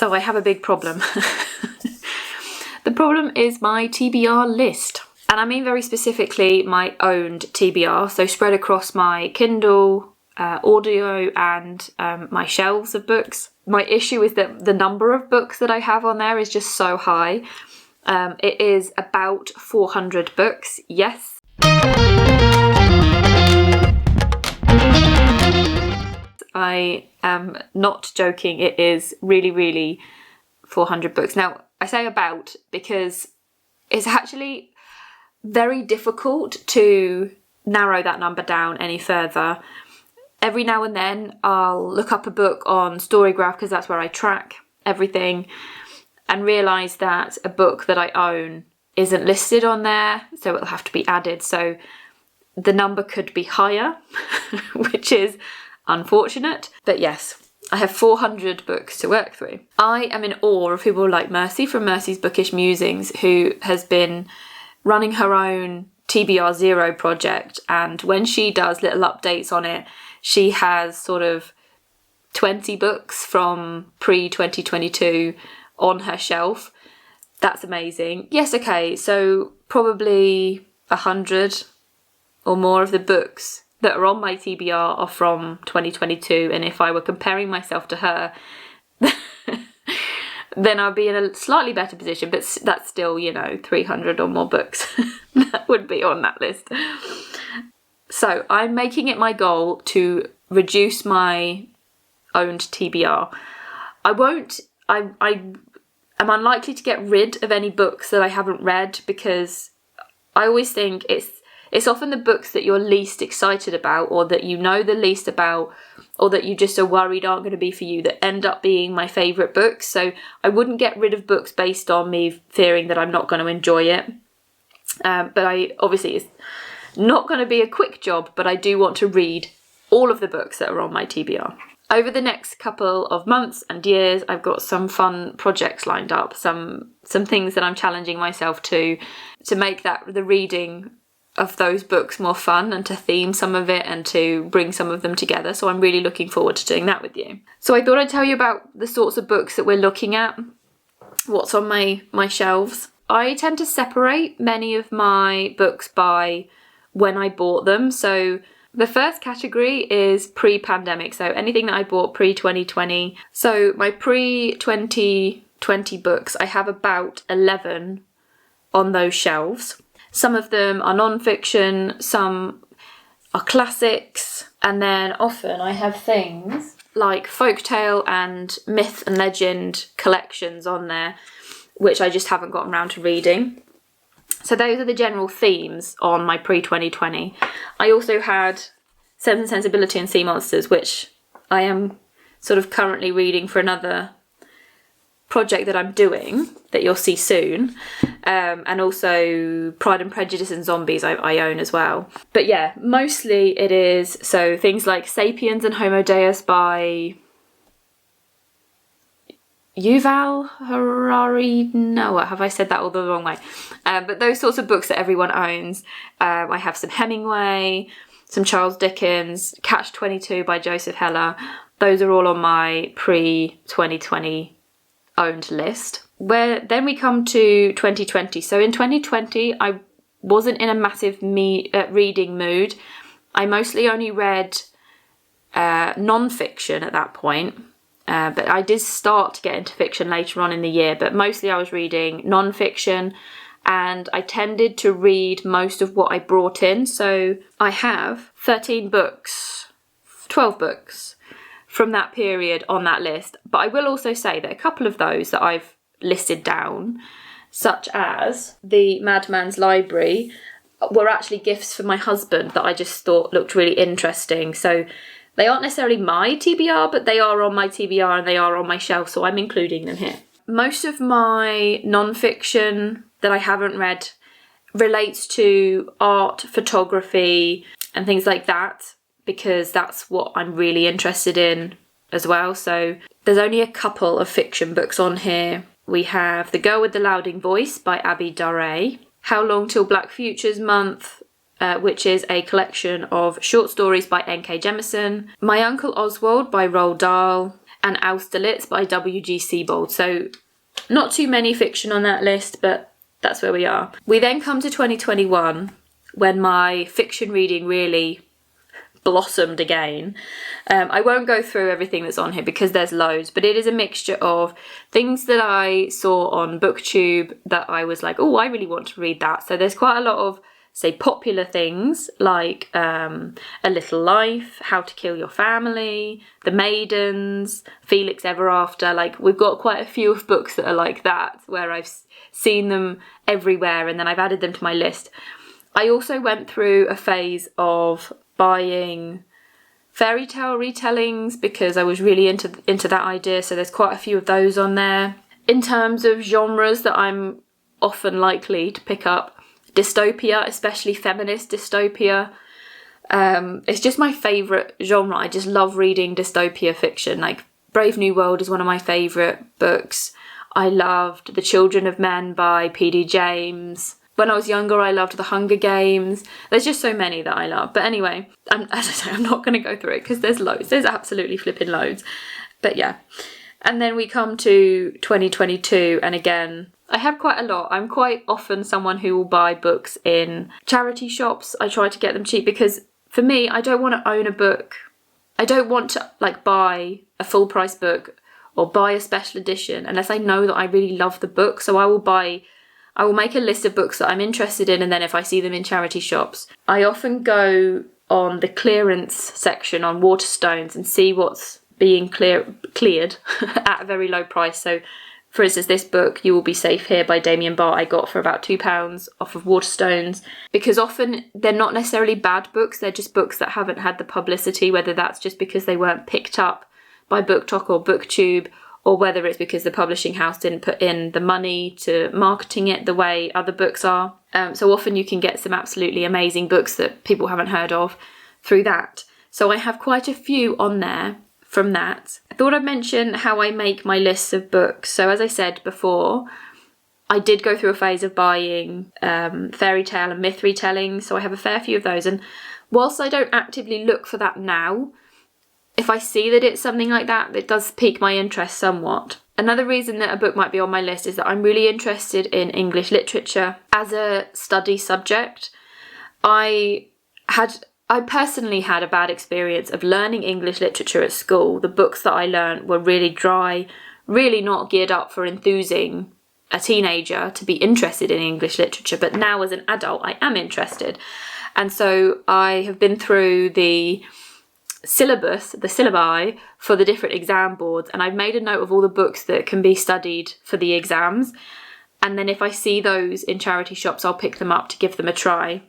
So I have a big problem. The problem is my TBR list. And I mean very specifically my owned TBR, so spread across my Kindle, audio and my shelves of books. My issue is that the number of books that I have on there is just so high. It is about 400 books, yes. I am not joking, it is really, really 400 books. Now, I say about because it's actually very difficult to narrow that number down any further. Every now and then I'll look up a book on Storygraph, because that's where I track everything, and realise that a book that I own isn't listed on there, so it'll have to be added. So the number could be higher, which is unfortunate. But yes, I have 400 books to work through. I am in awe of people like Mercy from Mercy's Bookish Musings, who has been running her own TBR Zero project, and when she does little updates on it, she has sort of 20 books from pre-2022 on her shelf. That's amazing. Yes, okay, so probably 100 or more of the books that are on my TBR are from 2022, and if I were comparing myself to her, then I'd be in a slightly better position, but that's still, 300 or more books that would be on that list. So I'm making it my goal to reduce my owned TBR. I am unlikely to get rid of any books that I haven't read, because I always think it's often the books that you're least excited about, or that you know the least about, or that you just are worried aren't going to be for you, that end up being my favourite books. So I wouldn't get rid of books based on me fearing that I'm not going to enjoy it. But obviously it's not going to be a quick job, but I do want to read all of the books that are on my TBR. Over the next couple of months and years, I've got some fun projects lined up, some things that I'm challenging myself to make the reading of those books more fun, and to theme some of it and to bring some of them together. So I'm really looking forward to doing that with you. So I thought I'd tell you about the sorts of books that we're looking at, what's on my shelves. I tend to separate many of my books by when I bought them. So the first category is pre-pandemic, so anything that I bought pre-2020. So my pre-2020 books, I have about 11 on those shelves. Some of them are non-fiction, some are classics, and then often I have things like folktale and myth and legend collections on there, which I just haven't gotten around to reading. So those are the general themes on my pre-2020. I also had Sense and Sensibility and Sea Monsters, which I am sort of currently reading for another project that I'm doing that you'll see soon, and also Pride and Prejudice and Zombies I own as well. But yeah, mostly it is so things like Sapiens and Homo Deus by Yuval Harari Noah. Have I said that all the wrong way? But those sorts of books that everyone owns. I have some Hemingway, some Charles Dickens, Catch-22 by Joseph Heller. Those are all on my pre-2020 owned list. Where then we come to 2020. So in 2020, I wasn't in a massive reading mood. I mostly only read non-fiction at that point. But I did start to get into fiction later on in the year, but mostly I was reading non-fiction, and I tended to read most of what I brought in. So I have 13 books, 12 books from that period on that list. But I will also say that a couple of those that I've listed down, such as The Madman's Library, were actually gifts for my husband that I just thought looked really interesting. So they aren't necessarily my TBR, but they are on my TBR and they are on my shelf, so I'm including them here. Most of my non-fiction that I haven't read relates to art, photography, and things like that, because that's what I'm really interested in as well. So there's only a couple of fiction books on here. We have The Girl with the Louding Voice by Abby Durray, How Long Till Black Futures Month, which is a collection of short stories by N.K. Jemisin, My Uncle Oswald by Roald Dahl, and Austerlitz by W.G. Siebold. So not too many fiction on that list, but that's where we are. We then come to 2021, when my fiction reading really blossomed again. I won't go through everything that's on here because there's loads, but it is a mixture of things that I saw on BookTube that I was like, oh, I really want to read that. So there's quite a lot of, say, popular things like A Little Life, How to Kill Your Family, The Maidens, Felix Ever After. Like, we've got quite a few of books that are like that, where I've seen them everywhere and then I've added them to my list. I also went through a phase of buying fairy tale retellings because I was really into that idea, so there's quite a few of those on there. In terms of genres that I'm often likely to pick up, dystopia, especially feminist dystopia. It's just my favourite genre. I just love reading dystopia fiction. Like Brave New World is one of my favourite books. I loved The Children of Men by P.D. James. When I was younger, I loved The Hunger Games. There's just so many that I love. But anyway, as I say, I'm not going to go through it because there's loads. There's absolutely flipping loads. But yeah. And then we come to 2022, and again, I have quite a lot. I'm quite often someone who will buy books in charity shops. I try to get them cheap because for me, I don't want to own a book. I don't want to buy a full price book or buy a special edition unless I know that I really love the book. So I will make a list of books that I'm interested in, and then if I see them in charity shops, I often go on the clearance section on Waterstones and see what's being cleared at a very low price. So for instance, this book, You Will Be Safe Here by Damien Barr, I got for about £2 off of Waterstones, because often they're not necessarily bad books, they're just books that haven't had the publicity, whether that's just because they weren't picked up by BookTok or BookTube, or whether it's because the publishing house didn't put in the money to marketing it the way other books are. So often you can get some absolutely amazing books that people haven't heard of through that. So I have quite a few on there from that. I thought I'd mention how I make my lists of books. So as I said before, I did go through a phase of buying fairy tale and myth retellings, so I have a fair few of those. And whilst I don't actively look for that now, if I see that it's something like that, it does pique my interest somewhat. Another reason that a book might be on my list is that I'm really interested in English literature as a study subject. I personally had a bad experience of learning English literature at school. The books that I learned were really dry, really not geared up for enthusing a teenager to be interested in English literature. But now as an adult, I am interested. And so I have been through the syllabi for the different exam boards, and I've made a note of all the books that can be studied for the exams. And then if I see those in charity shops, I'll pick them up to give them a try.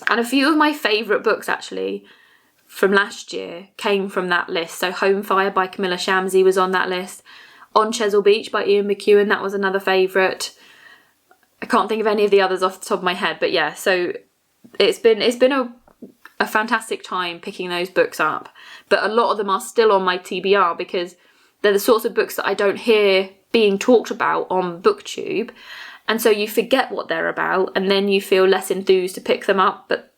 And a few of my favourite books, actually, from last year came from that list. So Home Fire by Camilla Shamsi was on that list. On Chesil Beach by Ian McEwan, that was another favourite. I can't think of any of the others off the top of my head, but yeah, so it's been a fantastic time picking those books up. But a lot of them are still on my TBR because they're the sorts of books that I don't hear being talked about on BookTube. And so you forget what they're about, and then you feel less enthused to pick them up, but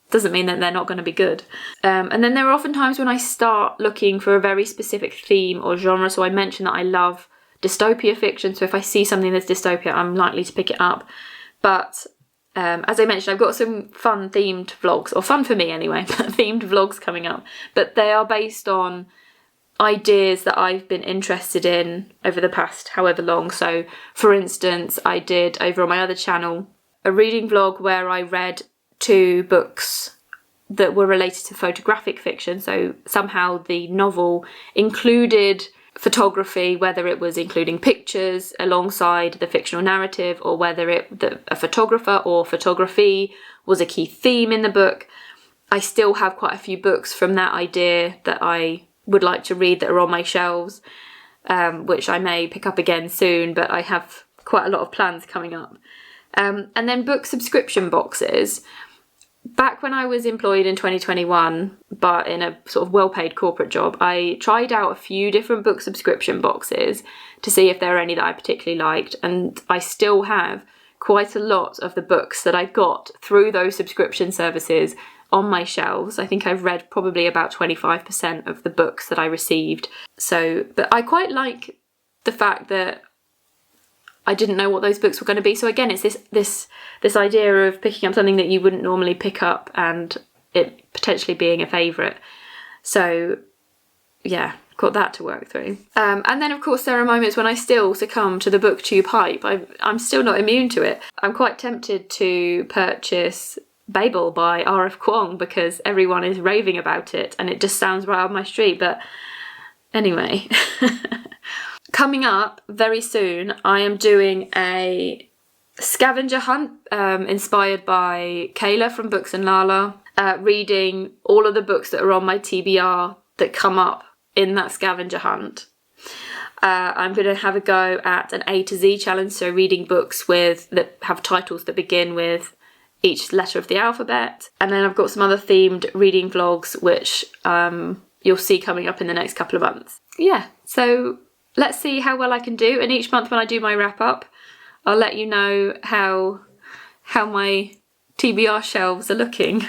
doesn't mean that they're not going to be good. And then there are often times when I start looking for a very specific theme or genre. So I mentioned that I love dystopia fiction, so if I see something that's dystopia, I'm likely to pick it up. But as I mentioned, I've got some fun themed vlogs, or fun for me anyway, themed vlogs coming up. But they are based on ideas that I've been interested in over the past however long. So for instance, I did over on my other channel a reading vlog where I read 2 books that were related to photographic fiction. So somehow the novel included photography, whether it was including pictures alongside the fictional narrative, or whether a photographer or photography was a key theme in the book. I still have quite a few books from that idea that I would like to read that are on my shelves, which I may pick up again soon, but I have quite a lot of plans coming up. And then book subscription boxes. Back when I was employed in 2021, but in a sort of well-paid corporate job, I tried out a few different book subscription boxes to see if there are any that I particularly liked, and I still have quite a lot of the books that I got through those subscription services on my shelves. I think I've read probably about 25% of the books that I received. So, but I quite like the fact that I didn't know what those books were going to be. So again, it's this idea of picking up something that you wouldn't normally pick up and it potentially being a favourite. So yeah, got that to work through. And then of course there are moments when I still succumb to the booktube hype. I'm still not immune to it. I'm quite tempted to purchase Babel by R.F. Kuang because everyone is raving about it and it just sounds right up my street. But anyway, coming up very soon, I am doing a scavenger hunt inspired by Kayla from Books and Lala, reading all of the books that are on my TBR that come up in that scavenger hunt. I'm going to have a go at an A to Z challenge, so reading books that have titles that begin with each letter of the alphabet. And then I've got some other themed reading vlogs which you'll see coming up in the next couple of months. Yeah, so let's see how well I can do, and each month when I do my wrap up I'll let you know how my TBR shelves are looking.